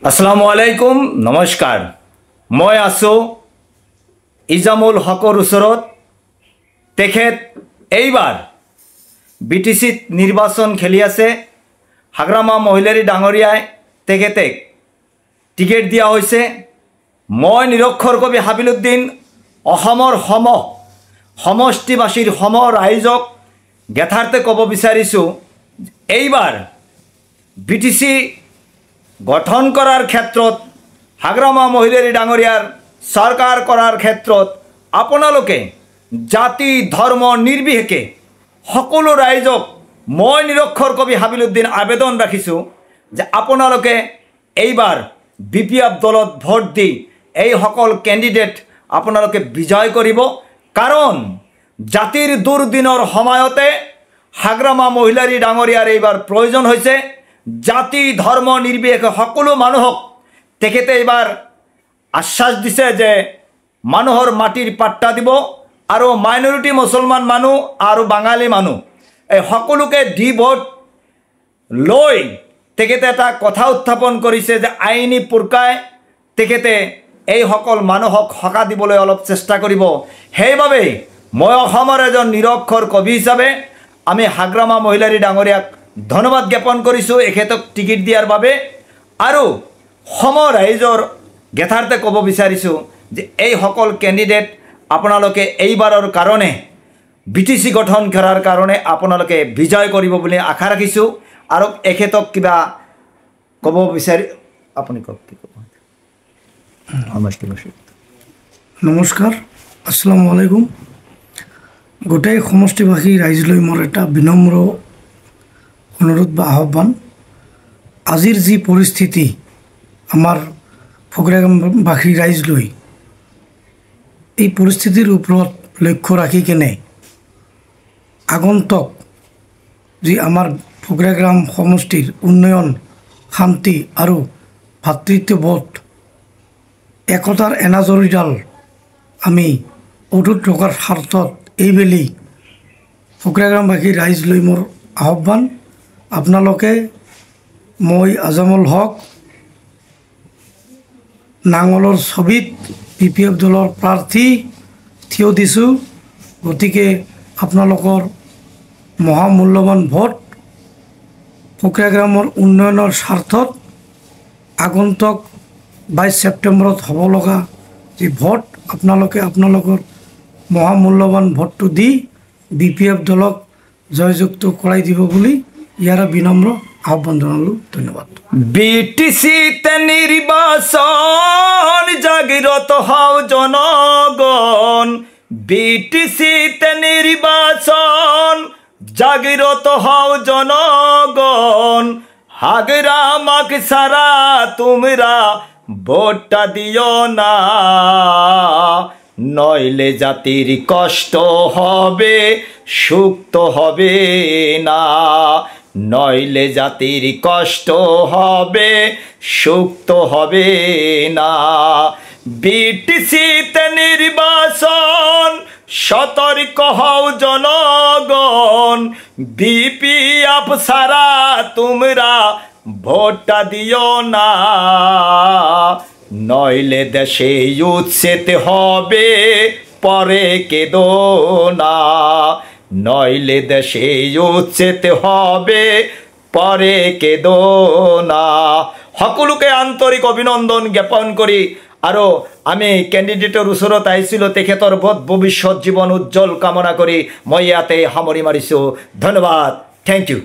আসসালামু আলাইকুম নমস্কাৰ মই আছো ইজামুল হকৰ ওচৰত তেখেত এইবাৰ বিটিসিত নিৰ্বাচন খেলি আছে হাগ্ৰামা মহিলাৰী ডাঙৰীয়াই তেখেতক টিকেট দিয়া হৈছে মই নিৰক্ষৰ কবি হাবিলুদ্দিন অসমৰ সমষ্টিবাসীৰ ৰাইজক যথাৰ্থে ক'ব বিচাৰিছো এইবাৰ বিটিসি গঠন কৰাৰ ক্ষেত্ৰত হাগ্ৰামা মহিলাৰী ডাঙৰীয়াৰ চৰকাৰ কৰাৰ ক্ষেত্ৰত আপোনালোকে জাতি ধৰ্ম নিৰ্বিশেষে সকলো ৰাইজক মই নিৰক্ষৰ কবি হাবিলুদ্দিন আবেদন ৰাখিছোঁ যে আপোনালোকে এইবাৰ বিপিএফ দলত ভোট দি এই সকল কেণ্ডিডেট আপোনালোকে বিজয় কৰিব কাৰণ জাতিৰ দুৰ্দিনৰ সময়তে হাগ্ৰামা মহিলাৰী ডাঙৰীয়াৰ এইবাৰ প্ৰয়োজন হৈছে জাতি ধৰ্ম নিৰ্বিশেষে সকলো মানুহক তেখেতে এইবাৰ আশ্বাস দিছে যে মানুহৰ মাটিৰ পাট্টা দিব আৰু মাইনৰিটি মুছলমান মানুহ আৰু বাঙালী মানুহ এই সকলোকে দি ভোট লৈ তেখেতে এটা কথা উত্থাপন কৰিছে যে আইনী পুৰকাই তেখেতে এই সকল মানুহক হকা দিবলৈ অলপ চেষ্টা কৰিব সেইবাবে মই অসমৰ এজন নিৰক্ষৰ কবি হিচাপে আমি হাগ্ৰামা মহিলাৰী ডাঙৰীয়াক ধন্যবাদ জ্ঞাপন কৰিছোঁ এখেতক টিকেট দিয়াৰ বাবে আৰু ৰাইজৰ যথাৰ্থে ক'ব বিচাৰিছোঁ যে এই সকল কেণ্ডিডেট আপোনালোকে এইবাৰৰ কাৰণে বিটিসি গঠন কৰাৰ কাৰণে আপোনালোকে বিজয় কৰিব বুলি আশা ৰাখিছোঁ আৰু এখেতক কিবা ক'ব বিচাৰি আপুনি কওক কি ক'ব নমস্কাৰ আসসালামু আলাইকুম গোটেই সমষ্টিবাসী ৰাইজলৈ মোৰ এটা বিনম্ৰ অনুৰোধ বা আহ্বান আজিৰ যি পৰিস্থিতি আমাৰ ফকৰাগামবাসী ৰাইজলৈ এই পৰিস্থিতিৰ ওপৰত লক্ষ্য ৰাখি কেনে আগন্তুক যি আমাৰ ফকৰাগাম সমষ্টিৰ উন্নয়ন শান্তি আৰু ভাতৃত্ববোধ একতাৰ এনাজৰীডাল আমি অটুট ৰখাৰ স্বাৰ্থত এইবেলি ফকৰাগামবাসী ৰাইজলৈ মোৰ আহ্বান আপোনালোকে মই আজামুল হক নাঙলৰ ছবিত বিপিএফ দলৰ প্ৰাৰ্থী থিয় দিছোঁ গতিকে আপোনালোকৰ মহামূল্যৱান ভোট ফকৰাগামৰ উন্নয়নৰ স্বাৰ্থত আগন্তুক 22 ছেপ্টেম্বৰত হ'ব লগা যি ভোট আপোনালোকে আপোনালোকৰ মহামূল্যৱান ভোটটো দি বিপিএফ দলক জয়যুক্ত কৰাই দিব বুলি ইয়াৰা বিনম্ৰ আহ্বান জনালোঁ ধন্যবাদ বিটিসিতে নির্বাচন জাগিরত হও জনগণ বিটিসিতে নির্বাচন জাগিরত হও জনগণ হাগ্রামাক সারা তোমরা ভোটটা দিও না নইলে জাতির কষ্ট হবে সুক্ত হবে না নইলে জাতির কষ্ট হবে সুক্ত হবে না বিটিসিতে নির্বাচন সতর্ক হও জনগণ বিপিএফ সারা তোমরা ভোটটা দিও না নইলে দেশে উচ্ছেদ হবে পরে কেদো না নইলে দেশে উচ্ছেদ হবে পরে কেদো না সকলোকে আন্তৰিক অভিনন্দন জ্ঞাপন কৰি আৰু আমি কেণ্ডিডেটৰ ওচৰত আহিছিলোঁ তেখেতৰ ভৱিষ্যত জীৱন উজ্জ্বল কামনা কৰি মই ইয়াতে সামৰি মাৰিছোঁ ধন্যবাদ থেংক ইউ